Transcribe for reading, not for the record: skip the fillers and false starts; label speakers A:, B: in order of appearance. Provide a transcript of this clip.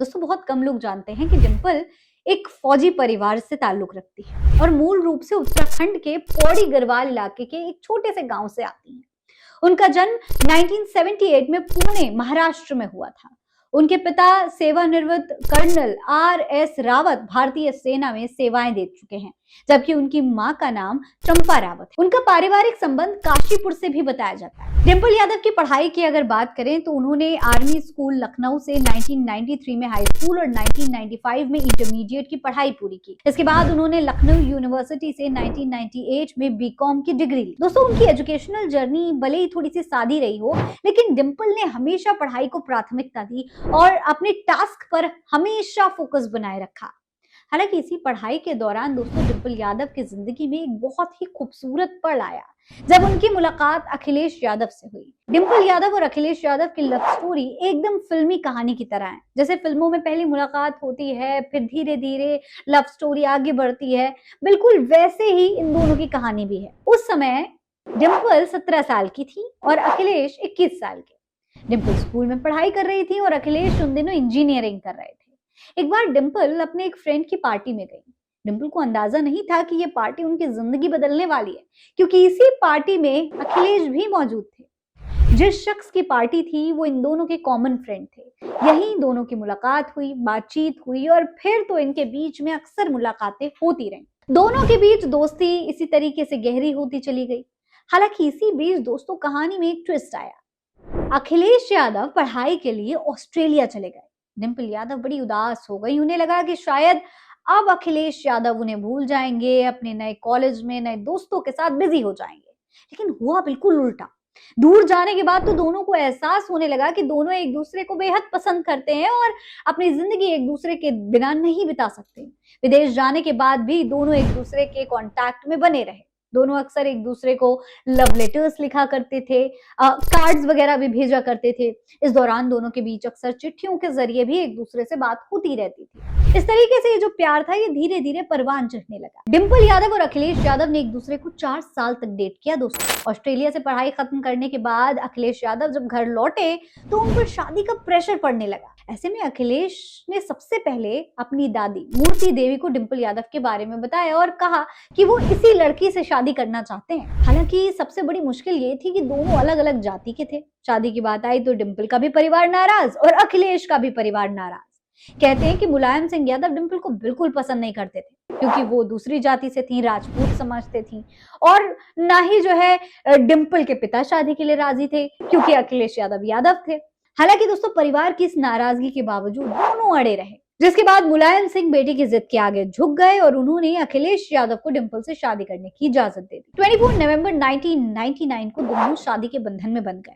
A: दोस्तों बहुत कम लोग जानते हैं कि डिंपल एक फौजी परिवार से ताल्लुक रखती है और मूल रूप से उत्तराखंड के पौड़ी गढ़वाल इलाके के एक छोटे से गांव से आती है। उनका जन्म 1978 में पुणे महाराष्ट्र में हुआ था। उनके पिता सेवानिवृत्त कर्नल आर.एस. रावत भारतीय सेना में सेवाएं दे चुके हैं, जबकि उनकी मां का नाम चंपा रावत है। उनका पारिवारिक संबंध काशीपुर से भी बताया जाता है। डिंपल यादव की पढ़ाई की अगर बात करें तो उन्होंने आर्मी स्कूल लखनऊ से 1993 में हाई स्कूल और 1995 में इंटरमीडिएट की पढ़ाई पूरी की। इसके बाद उन्होंने लखनऊ यूनिवर्सिटी से 1998 में बीकॉम की डिग्री ली। दोस्तों उनकी एजुकेशनल जर्नी भले ही थोड़ी सी सादी रही हो, लेकिन डिंपल ने हमेशा पढ़ाई को प्राथमिकता दी और अपने टास्क पर हमेशा फोकस बनाए रखा। हालांकि इसी पढ़ाई के दौरान दोस्तों डिंपल यादव की जिंदगी में एक बहुत ही खूबसूरत पल आया जब उनकी मुलाकात अखिलेश यादव से हुई। डिंपल यादव और अखिलेश यादव की लव स्टोरी एकदम फिल्मी कहानी की तरह है। जैसे फिल्मों में पहली मुलाकात होती है, फिर धीरे धीरे लव स्टोरी आगे बढ़ती है, बिल्कुल वैसे ही इन दोनों की कहानी भी है। उस समय डिंपल 17 साल की थी और अखिलेश 21 साल के। डिंपल स्कूल में पढ़ाई कर रही थी और अखिलेश उन दिनों इंजीनियरिंग कर रहे थे। एक बार डिंपल अपने एक फ्रेंड की पार्टी में गई। डिंपल को अंदाजा नहीं था कि ये पार्टी उनकी जिंदगी बदलने वाली है, क्योंकि इसी पार्टी में अखिलेश भी मौजूद थे। जिस शख्स की पार्टी थी वो इन दोनों के कॉमन फ्रेंड थे। यही दोनों की मुलाकात हुई, बातचीत हुई और फिर तो इनके बीच में अक्सर मुलाकातें होती रहीं। दोनों के बीच दोस्ती इसी तरीके से गहरी होती चली गई। हालांकि इसी बीच दोस्तों कहानी में एक ट्विस्ट आया। अखिलेश यादव पढ़ाई के लिए ऑस्ट्रेलिया चले गए। डिंपल यादव बड़ी उदास हो गई। उन्हें लगा कि शायद अब अखिलेश यादव उन्हें भूल जाएंगे, अपने नए कॉलेज में नए दोस्तों के साथ बिजी हो जाएंगे। लेकिन हुआ बिल्कुल उल्टा। दूर जाने के बाद तो दोनों को एहसास होने लगा कि दोनों एक दूसरे को बेहद पसंद करते हैं और अपनी जिंदगी एक दूसरे के बिना नहीं बिता सकते। विदेश जाने के बाद भी दोनों एक दूसरे के कांटेक्ट में बने रहे। दोनों अक्सर एक दूसरे को लव लेटर्स लिखा करते थे, कार्ड्स वगैरह भी भेजा करते थे। इस दौरान दोनों के बीच अक्सर चिट्ठियों के जरिए भी एक दूसरे से बात होती रहती थी। इस तरीके से ये जो प्यार था ये धीरे धीरे परवान चढ़ने लगा। डिंपल यादव और अखिलेश यादव ने एक दूसरे को 4 साल तक डेट किया। दोस्तों ऑस्ट्रेलिया से पढ़ाई खत्म करने के बाद अखिलेश यादव जब घर लौटे तो उन पर शादी का प्रेशर पड़ने लगा। ऐसे में अखिलेश ने सबसे पहले अपनी दादी मूर्ति देवी को डिंपल यादव के बारे में बताया और कहा कि वो इसी लड़की से शादी करना चाहते हैं। हालांकि सबसे बड़ी मुश्किल ये थी कि दोनों अलग अलग जाति के थे। शादी की बात आई तो डिंपल का भी परिवार नाराज और अखिलेश का भी परिवार नाराज। कहते हैं कि मुलायम सिंह यादव डिंपल को बिल्कुल पसंद नहीं करते थे, क्योंकि वो दूसरी जाति से थी, राजपूत समाज से थी। और ना ही जो है डिंपल के पिता शादी के लिए राजी थे, क्योंकि अखिलेश यादव यादव थे। हालांकि दोस्तों परिवार की इस नाराजगी के बावजूद दोनों अड़े रहे, जिसके बाद मुलायम सिंह बेटी की जिद के आगे झुक गए और उन्होंने अखिलेश यादव को डिंपल से शादी करने की इजाजत दे दी। 24 नवंबर 1999 को दोनों शादी के बंधन में बंध गए।